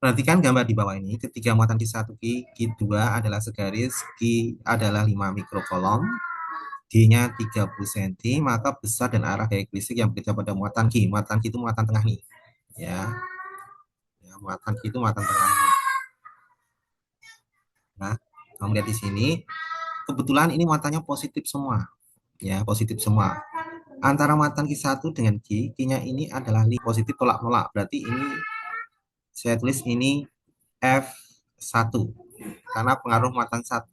Perhatikan gambar di bawah ini, ketika muatan Q1, Q2 adalah segaris, Q adalah 5 mikrokolom, D-nya 30 cm, maka besar dan arah gaya listrik yang bekerja pada muatan Q. Muatan Q itu muatan tengah nih. Ya, muatan Q itu muatan tengah nih. Nah, kamu lihat di sini, kebetulan ini muatannya positif semua. Ya, positif semua. Antara muatan Q1 dengan Q-nya ini adalah positif tolak-menolak. Berarti ini saya tulis ini F1 karena pengaruh muatan 1.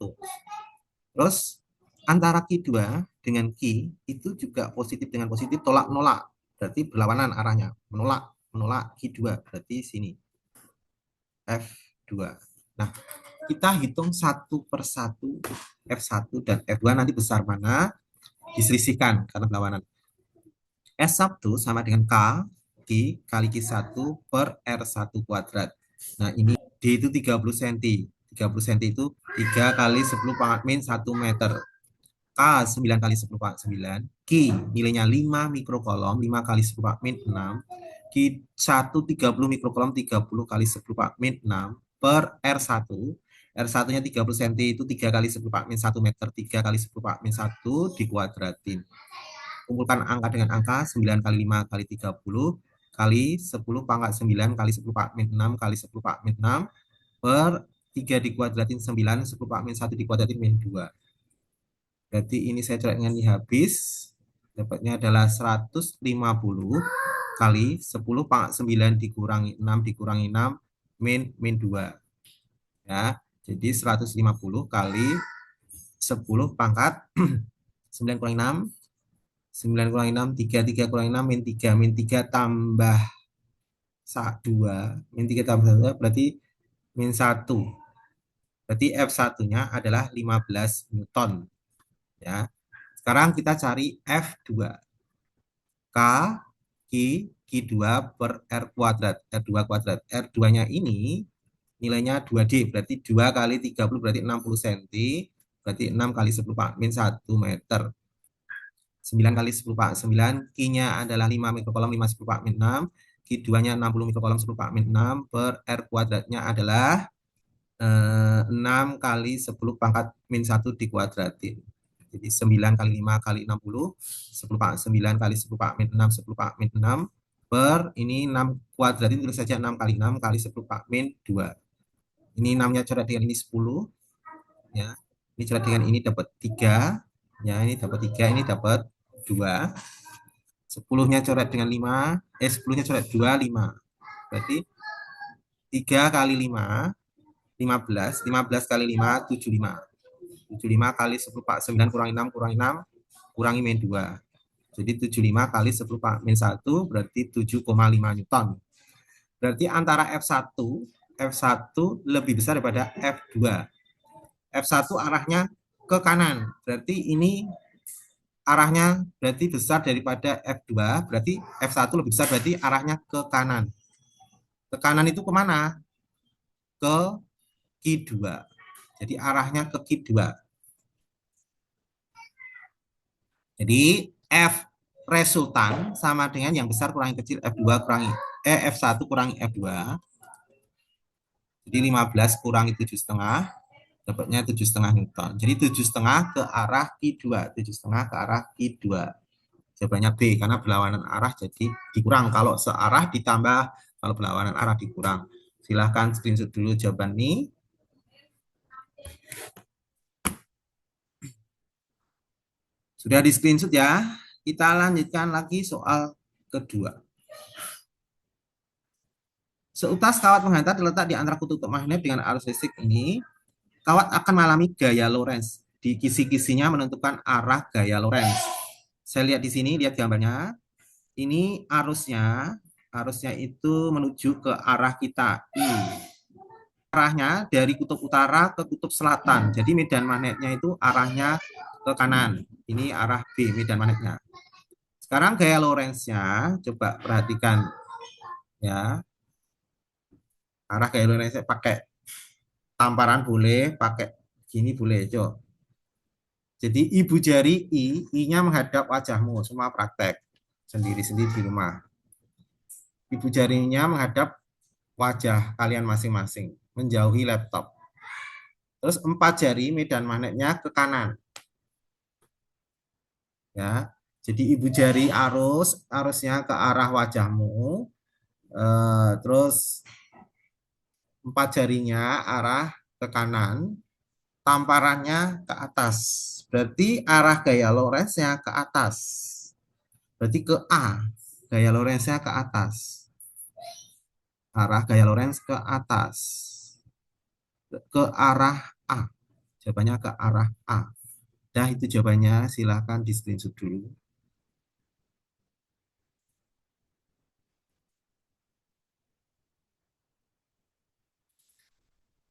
Terus antara Q2 dengan Q itu juga positif dengan positif tolak-menolak. Berarti berlawanan arahnya. Menolak Q2. Berarti sini F2. Nah, kita hitung satu per satu F1 dan F2 nanti besar mana diselisihkan karena berlawanan. S1 sama dengan K kali Q1 per R1 kuadrat. Nah, ini D itu 30 cm. 30 cm itu 3 kali 10 pangkat min 1 meter. K 9 kali 10 pangkat 9. Q nilainya 5 mikrokolom. 5 kali 10 pangkat min 6. Q1 30 mikrokolom. 30 kali 10 pangkat min 6 per R1. R1-nya 30 cm itu 3 kali 10 pangkat min 1 meter. 3 kali 10 pangkat min 1 dikuadratin. Kumpulkan angka dengan angka 9 kali 5 kali 30 kali 10 pangkat 9 kali 10 pangkat min 6 kali 10 pangkat min 6 per 3 dikuadratin 9, 10 pangkat min 1 dikuadratin min 2. Berarti ini saya coret dengan ini habis. Dapatnya adalah 150 kali 10 pangkat 9 dikurangi 6 dikurangi 6 min 2. Ya, jadi 150 kali 10 pangkat 9 kurangi 6 9 kurangi 6, 3 kurangi 6, min 3 tambah 2, min 3 tambah 2 berarti min 1. Berarti F1-nya adalah 15 Newton. Ya. Sekarang kita cari F2. K, Q, Q2 per R kuadrat. R2 kuadrat. R2-nya ini nilainya 2D. Berarti 2 kali 30 berarti 60 cm. Berarti 6 kali 10 min 1 meter. 9 kali 10 Pak 9, Q-nya adalah 5 mikrokolom 5 10 Pak min 6, Q2-nya 60 mikrokolom 10 Pak min 6 per R kuadratnya adalah 6 kali 10 pangkat min 1 dikuadratin. Jadi 9 kali 5 kali 60, 10 Pak 9 kali 10 Pak min 6, 10 Pak min 6 per ini 6 kuadratin tulis saja 6 kali 6 kali 10 Pak min 2. Ini 6-nya coret dengan ini 10 ya. Ini coret dengan ini dapat 3 ya, ini dapat 3, ini dapat 2. 10-nya coret dengan 5, 10-nya coret 2, 5. Berarti 3 kali 5, 15. 15 kali 5, 75. 75 kali 10 Pak 9 kurangi 6, kurangi min 2. Jadi 75 kali 10 Pak min 1, berarti 7,5 Newton. Berarti antara F1 lebih besar daripada F2. F1 arahnya ke kanan. Berarti ini arahnya berarti besar daripada F2, berarti F1 lebih besar, berarti arahnya ke kanan. Ke kanan itu kemana? Ke Q2. Jadi arahnya ke Q2. Jadi F resultan sama dengan yang besar kurangi kecil F2 kurangi F1 kurangi F2. Jadi 15 kurangi 7,5 dapatnya 7,5 Newton. Jadi 7,5 ke arah Q2, 7,5 ke arah Q2. Jawabannya B karena berlawanan arah jadi dikurang. Kalau searah ditambah, kalau berlawanan arah dikurang. Silahkan screenshot dulu jawaban ini. Sudah di screenshot ya. Kita lanjutkan lagi soal kedua. Seutas kawat menghantar terletak di antara kutub magnet dengan arus listrik ini, kawat akan mengalami gaya Lorentz. Di kisi-kisinya menentukan arah gaya Lorentz. Saya lihat di sini, lihat gambarnya. Ini arusnya itu menuju ke arah kita. Arahnya dari kutub utara ke kutub selatan. Jadi medan magnetnya itu arahnya ke kanan. Ini arah B, medan magnetnya. Sekarang gaya Lorentz-nya, coba perhatikan ya. Arah gaya Lorentz pakai tamparan boleh, pakai gini boleh, coba. Jadi ibu jari I-nya menghadap wajahmu, semua praktek sendiri-sendiri di rumah. Ibu jarinya menghadap wajah kalian masing-masing, menjauhi laptop. Terus 4 jari medan magnetnya ke kanan, ya. Jadi ibu jari arusnya ke arah wajahmu, terus 4 jarinya arah ke kanan, tamparannya ke atas. Berarti arah gaya Lorentz-nya ke atas. Berarti ke A. Gaya Lorentz-nya ke atas. Arah gaya Lorentz ke atas. Ke arah A. Jawabannya ke arah A. Nah, itu jawabannya. Silahkan di screenshot dulu.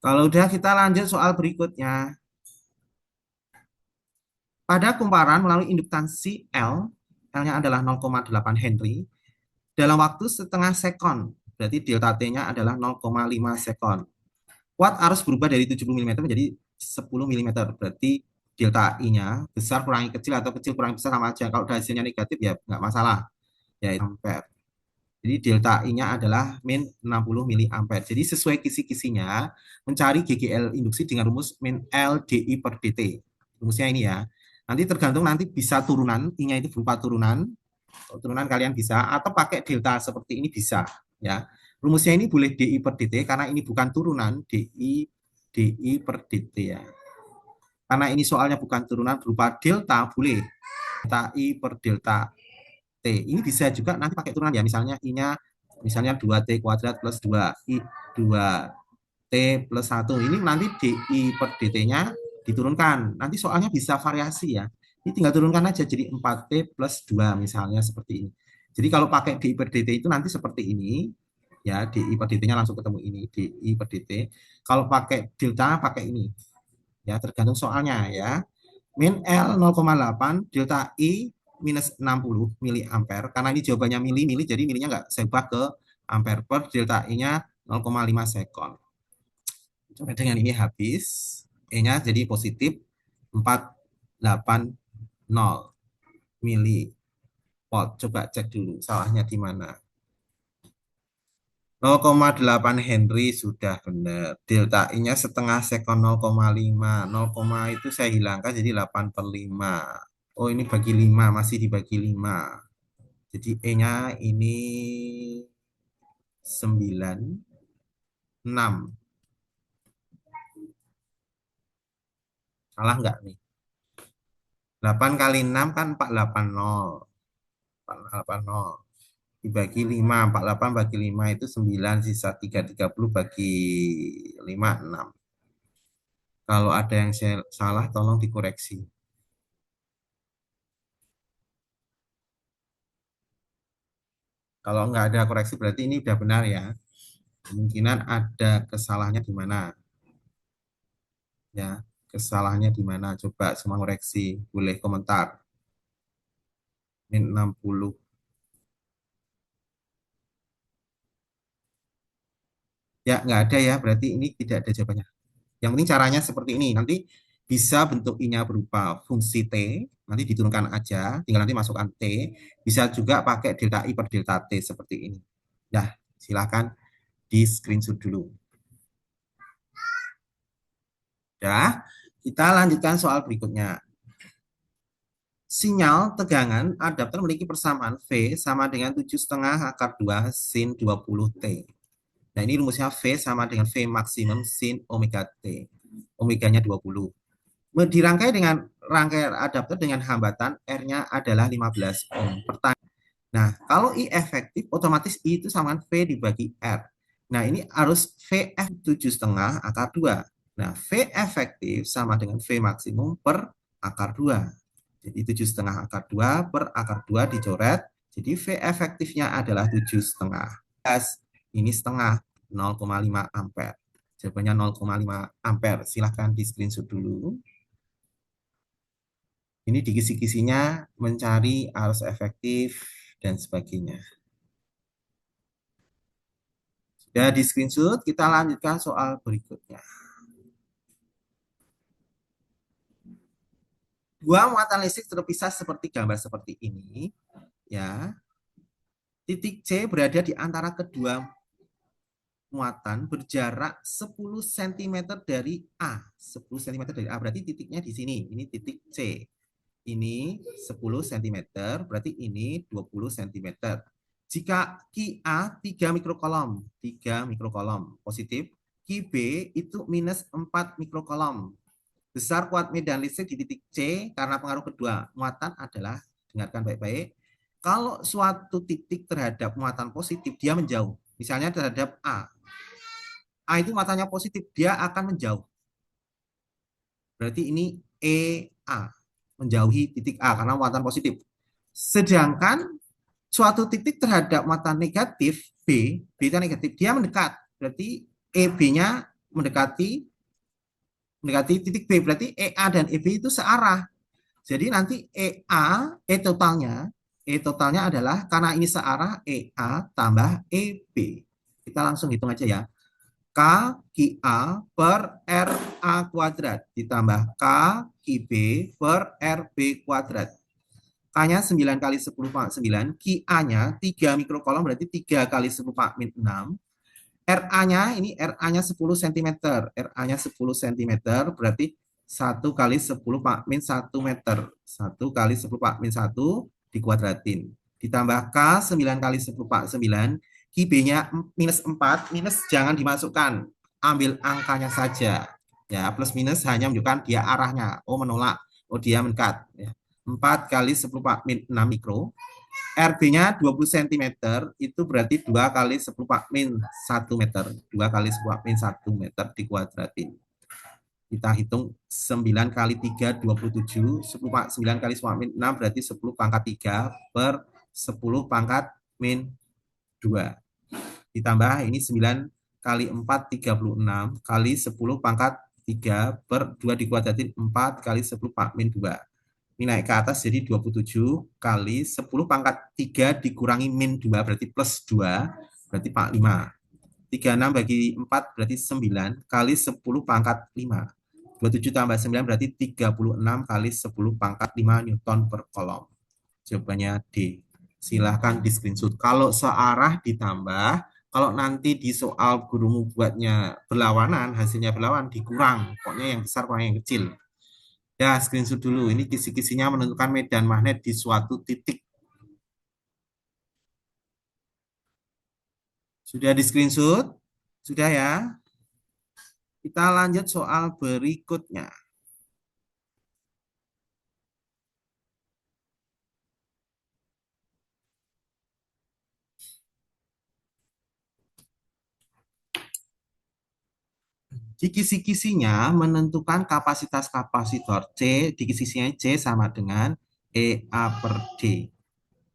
Kalau udah, kita lanjut soal berikutnya. Pada kumparan melalui induktansi L, L-nya adalah 0,8 Henry, dalam waktu setengah sekon. Berarti delta T-nya adalah 0,5 sekon. Watt arus berubah dari 70 mm menjadi 10 mm. Berarti delta I-nya besar kurangi kecil atau kecil kurangi besar sama aja. Kalau hasilnya negatif ya nggak masalah. Ya, ampere. Jadi delta I-nya adalah min 60 mA. Jadi sesuai kisi-kisinya, mencari GGL induksi dengan rumus min L DI per DT. Rumusnya ini ya. Nanti tergantung, nanti bisa turunan, I-nya itu berupa turunan. Turunan kalian bisa, atau pakai delta seperti ini bisa. Ya. Rumusnya ini boleh DI per DT, karena ini bukan turunan, DI per DT ya. Karena ini soalnya bukan turunan berupa delta, boleh. Delta I per delta T. Ini bisa juga nanti pakai turunan ya, misalnya I-nya misalnya 2T kuadrat plus 2 I 2T plus 1. Ini nanti DI per DT-nya diturunkan. Nanti soalnya bisa variasi ya. Ini tinggal turunkan aja jadi 4T plus 2 misalnya seperti ini. Jadi kalau pakai DI per DT itu nanti seperti ini. Ya, DI per DT-nya langsung ketemu ini, DI per DT. Kalau pakai delta pakai ini. Ya, tergantung soalnya ya. Min L 0,8, delta I minus 60 miliampere. Karena ini jawabannya mili, jadi milinya nggak saya ubah ke ampere per, delta I-nya 0,5 sekon. Coba dengan ini habis. E-nya jadi positif 480 milivolt. Coba cek dulu salahnya di mana. 0,8 Henry sudah benar. Delta I-nya setengah sekon 0,5. 0, itu saya hilangkan jadi 8 per 5. Oh, ini bagi 5, masih dibagi 5. Jadi E-nya ini 9, 6. Salah nggak nih? 8 kali 6 kan 480. 480. Dibagi 5, 48 bagi 5 itu 9, sisa 3, 30 bagi 5, 6. Kalau ada yang salah, tolong dikoreksi. Kalau nggak ada koreksi, berarti ini udah benar ya. Kemungkinan ada kesalahannya di mana. Ya, kesalahannya di mana? Coba semua koreksi. Boleh komentar. Min 60. Ya, nggak ada ya. Berarti ini tidak ada jawabannya. Yang penting caranya seperti ini. Nanti bisa bentuk I-nya berupa fungsi T. Nanti diturunkan aja. Tinggal nanti masukkan T. Bisa juga pakai delta I per delta T seperti ini. Nah, silakan di screenshot dulu. Ya, kita lanjutkan soal berikutnya. Sinyal tegangan adapter memiliki persamaan V sama dengan 7,5 / 2 sin 20T. Nah, ini rumusnya V sama dengan V maksimum sin omega T. Omeganya 20. Dirangkai dengan rangkaian adapter dengan hambatan R-nya adalah 15 ohm. Pertanyaan. Nah, kalau I efektif, otomatis I itu sama V dibagi R. Nah, ini harus VF 7,5 / 2. Nah, V efektif sama dengan V maksimum per akar 2. Jadi 7,5 / 2 per akar 2 dicoret. Jadi V efektifnya adalah 7,5. Ini setengah 0,5 ampere. Jawabannya 0,5 ampere. Silahkan di screenshot dulu. Ini di kisi-kisinya mencari arus efektif dan sebagainya. Sudah di screenshot, kita lanjutkan soal berikutnya. Dua muatan listrik terpisah seperti gambar seperti ini, ya. Titik C berada di antara kedua muatan berjarak 10 cm dari A. 10 cm dari A, berarti titiknya di sini. Ini titik C. Ini 10 cm, berarti ini 20 cm. Jika QA 3 mikrokolom, 3 mikrokolom positif, QB itu minus 4 mikrokolom. Besar kuat medan listrik di titik C karena pengaruh kedua muatan adalah, dengarkan baik-baik, kalau suatu titik terhadap muatan positif, dia menjauh. Misalnya terhadap A. A itu muatannya positif, dia akan menjauh. Berarti ini EA, menjauhi titik A karena muatan positif. Sedangkan suatu titik terhadap muatan negatif B, B itu negatif, dia mendekat. Berarti EB-nya mendekati titik B, berarti EA dan EB itu searah. Jadi nanti E totalnya adalah, karena ini searah, EA tambah EB. Kita langsung hitung aja ya. K QA per RA kuadrat ditambah K QB per RB kuadrat. K-nya 9 kali 10 pangkat 9, QA-nya 3 mikrokolom berarti 3 kali 10 pangkat 6. RA-nya ini RA-nya 10 cm. RA-nya 10 cm berarti 1 kali 10 Pak min 1 meter. 1 kali 10 Pak min 1 dikuadratin. Ditambah K 9 kali 10 Pak 9. QB-nya minus 4. Minus jangan dimasukkan. Ambil angkanya saja. Ya, plus minus hanya menunjukkan dia arahnya. Oh, menolak. Oh, dia mendekat. Ya. 4 kali 10 Pak min 6 mikro. RB-nya 20 cm, itu berarti 2 kali 10 Pak min 1 meter. 2 kali 10 Pak min 1 meter dikuadratin. Kita hitung 9 kali 3, 27. 10 Pak 9 kali 10 Pak min 6 berarti 10 pangkat 3 per 10 pangkat min 2. Ditambah ini 9 kali 4, 36 kali 10 pangkat 3 per 2 dikuadratin 4 kali 10 Pak min 2. Ini naik ke atas jadi 27 kali 10 pangkat 3 dikurangi min 2 berarti plus 2 berarti 45. 36 bagi 4 berarti 9 kali 10 pangkat 5. 27 tambah 9 berarti 36 kali 10 pangkat 5 Newton per kolom. Jawabannya D. Silahkan di screenshot. Kalau searah ditambah, kalau nanti di soal gurumu buatnya berlawanan, hasilnya berlawanan dikurang. Pokoknya yang besar kurang yang kecil. Ya, screenshot dulu. Ini kisi-kisinya menentukan medan magnet di suatu titik. Sudah di screenshot? Sudah ya? Kita lanjut soal berikutnya. Di kisi-kisinya menentukan kapasitas kapasitor C, di kisi-kisinya C sama dengan EA per D.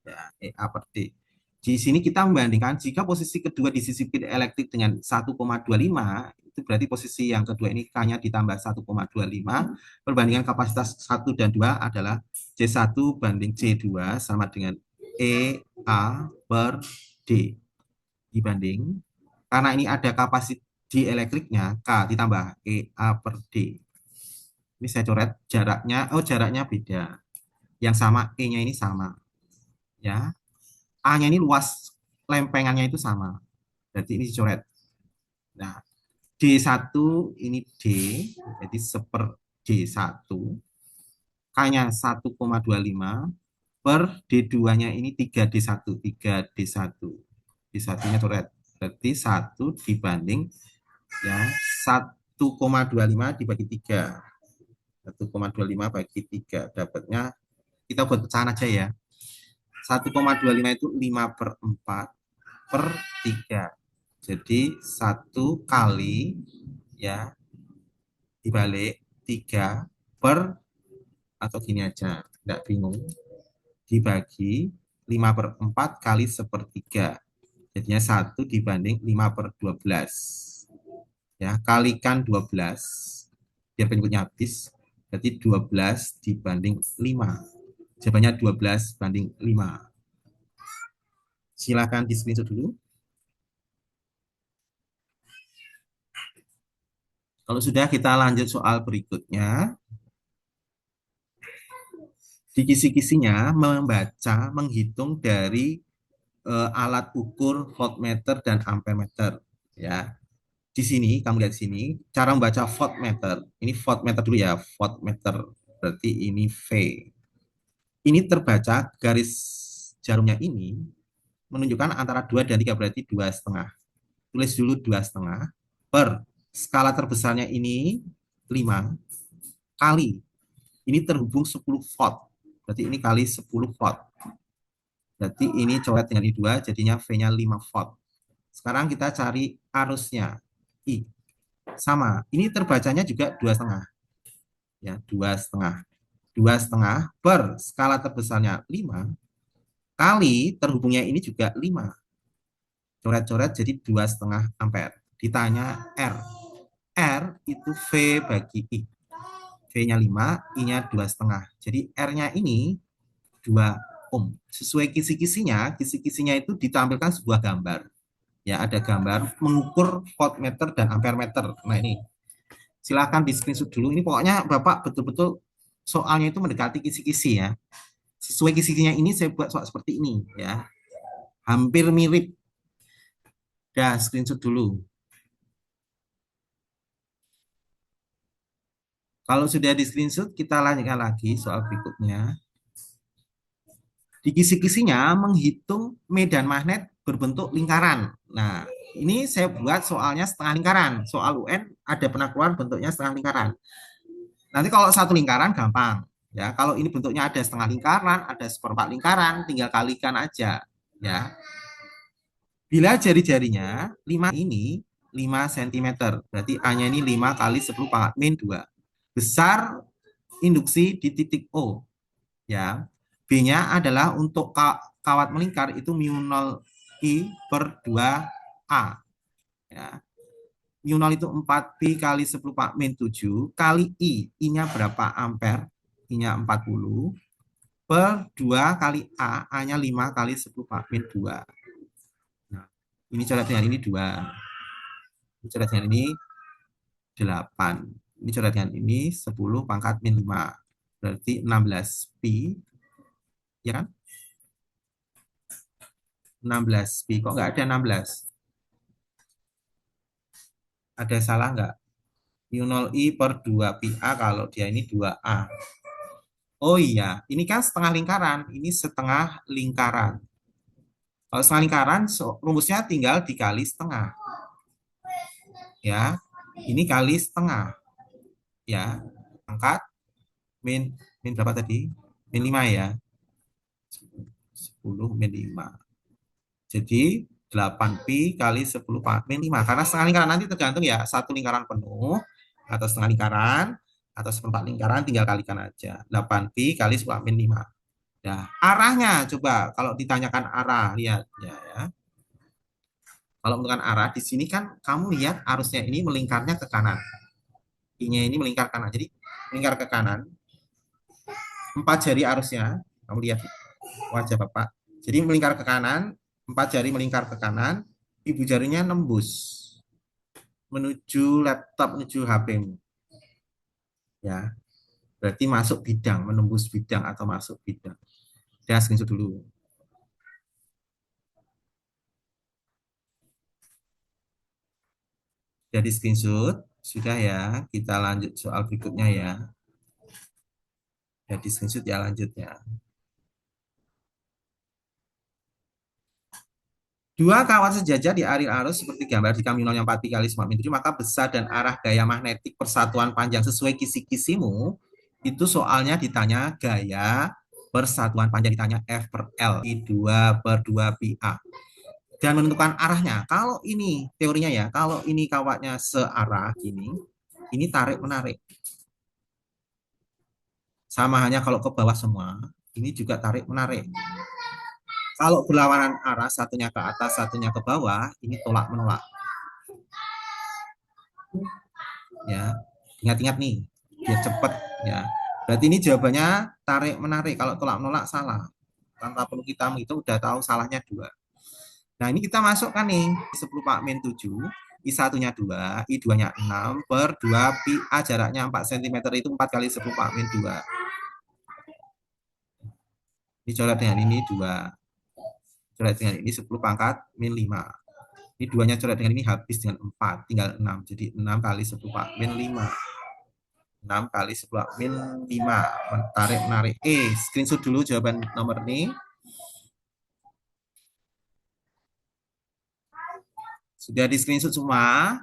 Ya, EA per D. Di sini kita membandingkan jika posisi kedua di sisi field elektrik dengan 1,25, itu berarti posisi yang kedua ini K-nya ditambah 1,25, perbandingan kapasitas 1 dan 2 adalah C1 banding C2 sama dengan EA per D. Dibanding, karena ini ada kapasitas di elektriknya, K ditambah EA per D. Ini saya coret jaraknya, jaraknya beda. Yang sama, E-nya ini sama. Ya, A-nya ini luas lempengannya itu sama. Berarti ini dicoret. Nah, D1 ini D, jadi seper D1. K-nya 1,25 per D2-nya ini 3D1, 3D1. D1-nya coret. Berarti 1 dibanding ya 1,25 dibagi 3. 1,25 bagi 3 dapatnya, kita buat pecahan aja ya. 1,25 itu 5 per 4 per 3. Jadi 1 kali ya dibalik 3 per, atau gini aja, tidak bingung, dibagi 5 per 4 kali sepertiga. Jadinya 1 dibanding 5 per 12. Ya, kalikan 12. Biar penyebutnya habis. Berarti 12 dibanding 5. Jawabannya 12 banding 5. Silakan di screenshot dulu. Kalau sudah, kita lanjut soal berikutnya. Di kisi-kisinya membaca, menghitung dari alat ukur voltmeter dan ampermeter. Ya. Di sini, kamu lihat di sini, cara membaca voltmeter. Ini voltmeter dulu ya, voltmeter. Berarti ini V. Ini terbaca garis jarumnya ini menunjukkan antara 2 dan 3 berarti 2,5. Tulis dulu 2,5 per skala terbesarnya ini 5 kali. Ini terhubung 10 volt. Berarti ini kali 10 volt. Berarti ini coret dengan I2 jadinya V-nya 5 volt. Sekarang kita cari arusnya. I. Sama. Ini terbacanya juga 2,5. Ya, 2,5. 2,5 per skala terbesarnya 5 kali terhubungnya ini juga 5. Coret-coret jadi 2,5 ampere. Ditanya R. R itu V bagi I. V-nya 5, I-nya 2,5. Jadi R-nya ini 2 ohm. Sesuai kisi-kisinya, kisi-kisinya itu ditampilkan sebuah gambar. Ya, ada gambar mengukur voltmeter dan ampermeter. Nah, ini silakan di screenshot dulu. Ini pokoknya Bapak betul-betul soalnya itu mendekati kisi-kisi ya. Sesuai kisi-kisinya ini saya buat soal seperti ini ya. Hampir mirip. Dah, screenshot dulu. Kalau sudah di screenshot, kita lanjutkan lagi soal berikutnya. Di kisi-kisinya menghitung medan magnet berbentuk lingkaran. Nah, ini saya buat soalnya setengah lingkaran. Soal UN ada pernah keluar bentuknya setengah lingkaran. Nanti kalau satu lingkaran gampang. Ya, kalau ini bentuknya ada setengah lingkaran, ada seperempat lingkaran, tinggal kalikan aja. Ya, bila jari-jarinya 5 ini 5 cm, berarti A-nya ini 5 kali 10 pangkat min 2. Besar induksi di titik O. Ya. B-nya adalah untuk kawat melingkar itu mu 0 I per 2A. Ya. Mu 0 itu 4 pi kali 10 min 7 kali I. I-nya berapa ampere? I-nya 40 per 2 kali A. A-nya 5 kali 10 min 2. Nah, ini coret dengan ini 2. Ini coret dengan ini 8. Ini coret dengan ini 10 pangkat min 5. Berarti 16 pi. Ya kan? 16 pi. Kok nggak ada 16? Ada salah nggak? Mu 0 I per 2 pi A kalau dia ini 2A. Oh iya, ini kan setengah lingkaran. Ini setengah lingkaran. Kalau setengah lingkaran, rumusnya tinggal dikali setengah. Ya, ini kali setengah. Ya, angkat min min berapa tadi? Min 5 ya. 10 min 5. Jadi 8 pi kali 10 min 5. Karena setengah lingkaran nanti tergantung ya, satu lingkaran penuh atau setengah lingkaran atau seperempat lingkaran tinggal kalikan aja. 8 pi kali 10 min 5. Nah, arahnya coba kalau ditanyakan arah, lihat ya. Kalau menentukan arah di sini kan kamu lihat arusnya ini melingkarnya ke kanan. I-nya ini melingkar kanan. Jadi melingkar ke kanan. 4 jari arusnya, kamu lihat wajah Bapak. Jadi melingkar ke kanan, 4 jari melingkar ke kanan, ibu jarinya nembus menuju laptop, menuju HP-mu. Ya, berarti masuk bidang, menembus bidang atau masuk bidang. Saya screenshot dulu. Jadi screenshot, sudah ya. Kita lanjut soal berikutnya ya. Jadi screenshot ya lanjutnya. Dua kawat sejajar di alir arus seperti gambar di kamionnya 4 pi kali 9 7, maka besar dan arah gaya magnetik persatuan panjang sesuai kisi-kisimu. Itu soalnya ditanya gaya persatuan panjang, ditanya F per L, I2 per 2 pi A. Dan menentukan arahnya. Kalau ini teorinya ya, kalau ini kawatnya searah ini tarik-menarik. Sama hanya kalau ke bawah semua, ini juga tarik-menarik. Kalau berlawanan arah, satunya ke atas, satunya ke bawah, ini tolak-menolak. Ya, ingat-ingat nih, biar cepet ya. Berarti ini jawabannya tarik menarik. Kalau tolak menolak salah. Tanpa perlu kita menghitung udah tahu salahnya 2. Nah, ini kita masukkan nih 10 Pak min 7, I satunya 2, I 2-nya 6 per 2 pi A jaraknya 4 cm itu 4 kali 10 Pak min 2. Dicoret dengan ini 2. Coret dengan ini 10 pangkat min 5. Ini duanya coret dengan ini habis dengan 4, tinggal 6. Jadi 6 kali 10 Pak min 5. 6 kali 10 min 5. Tarik menarik. Screenshot dulu jawaban nomor ini. Sudah di screenshot semua?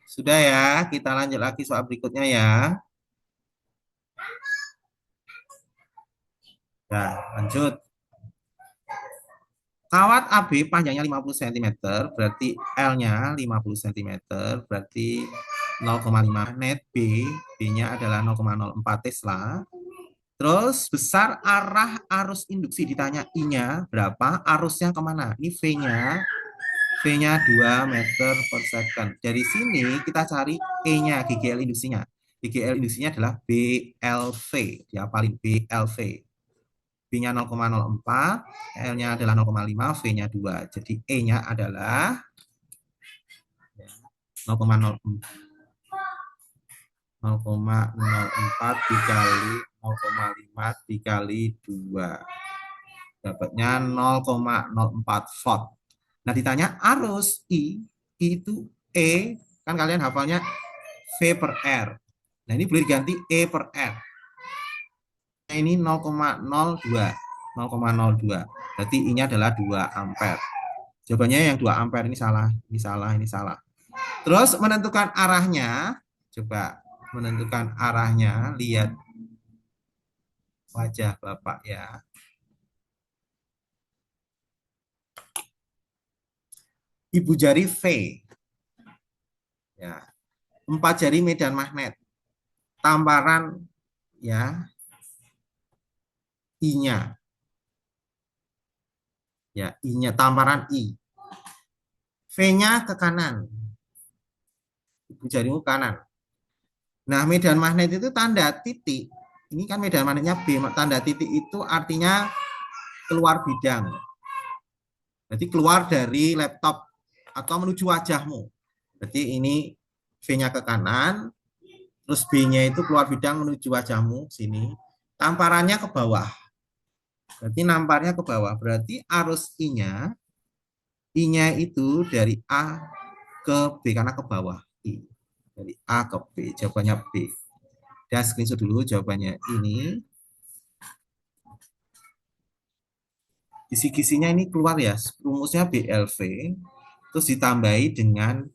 Sudah ya, kita lanjut lagi soal berikutnya ya. Nah, lanjut. Kawat AB panjangnya 50 cm, berarti L-nya 50 cm, berarti 0,5 net B, B-nya adalah 0,04 Tesla. Terus besar arah arus induksi, ditanya I-nya berapa, arusnya kemana? Ini V-nya, V-nya 2 meter per second. Dari sini kita cari E-nya, GGL induksinya. GGL induksinya adalah BLV, dia paling BLV. B-nya 0,04, L-nya adalah 0,5, V-nya 2. Jadi E-nya adalah 0,04 dikali 0,5 dikali 2. Dapatnya 0,04 volt. Nah, ditanya arus I itu E, kan kalian hafalnya V per R. Nah, ini boleh diganti E per R. Nah, ini 0,02. 0,02. Berarti I-nya adalah 2 ampere. Jawabannya yang 2 ampere ini salah, ini salah, ini salah. Terus menentukan arahnya, coba menentukan arahnya, lihat wajah Bapak ya. Ibu jari V, ya. 4 jari medan magnet. Tamparan ya I-nya. Ya, I-nya tamparan I. V-nya ke kanan. Ibu jarimu kanan. Nah, medan magnet itu tanda titik. Ini kan medan magnetnya B, tanda titik itu artinya keluar bidang. Jadi keluar dari laptop atau menuju wajahmu. Berarti ini V-nya ke kanan, terus B-nya itu keluar bidang menuju wajahmu sini. Tamparannya ke bawah. Berarti namparnya ke bawah. Berarti arus I-nya itu dari A ke B karena ke bawah. I. Dari A ke B. Jawabannya B. Dan screenshot dulu jawabannya ini. Kisi-kisinya ini keluar ya. Rumusnya BLV. Terus ditambahi dengan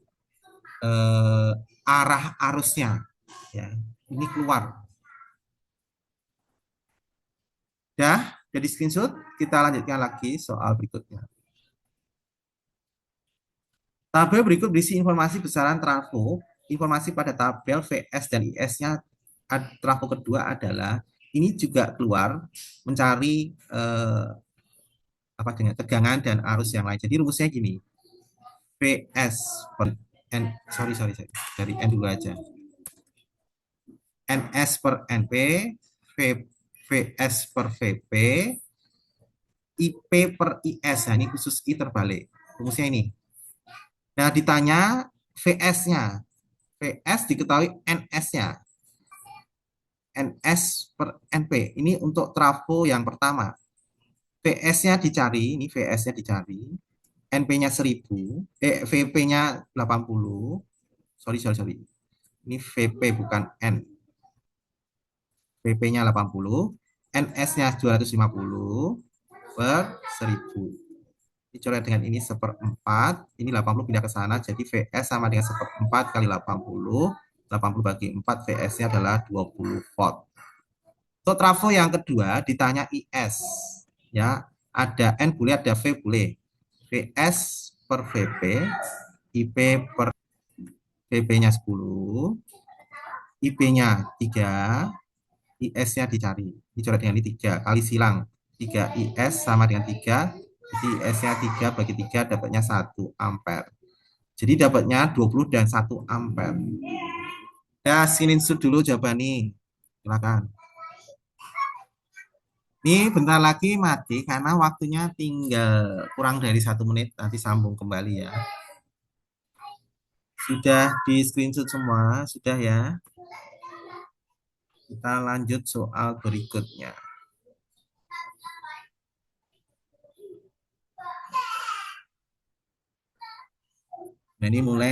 arah arusnya. Ya, ini keluar. Jadi screenshot. Kita lanjutkan lagi soal berikutnya. Tabel berikut berisi informasi besaran trafo. Informasi pada tabel VS dan IS-nya trafo kedua adalah ini juga keluar mencari apa dengan tegangan dan arus yang lain. Jadi rumusnya gini. VS per N, sorry dari N dulu aja. NS per NP, VS per VP, IP per IS. Nah, ini khusus I terbalik. Rumusnya ini. Nah, ditanya VS-nya. VS diketahui NS-nya. NS per NP. Ini untuk trafo yang pertama. VS-nya dicari, ini VS-nya dicari. NP-nya 1000, VP-nya 80. Sorry. Ini VP bukan N. VP-nya 80, NS-nya 250 per 1000. Dicoret dengan ini seperempat, ini 80 pindah ke sana, jadi VS sama dengan seperempat kali 80. 80 bagi 4, VS-nya adalah 20 volt. Untuk trafo yang kedua ditanya IS, ya ada N boleh, ada V boleh. VS per VP, IP per VP-nya 10, IP-nya 3, IS-nya dicari. Dicoret dengan ini 3 kali silang. 3 IS sama dengan 3. Jadi IS-nya 3 bagi 3 dapatnya 1 ampere. Jadi dapatnya 20 dan 1 ampere. Ya, screenshot dulu jawaban nih. Silakan. Ini bentar lagi mati karena waktunya tinggal kurang dari 1 menit. Nanti sambung kembali ya. Sudah di screenshot semua? Sudah ya? Kita lanjut soal berikutnya. Nah, ini mulai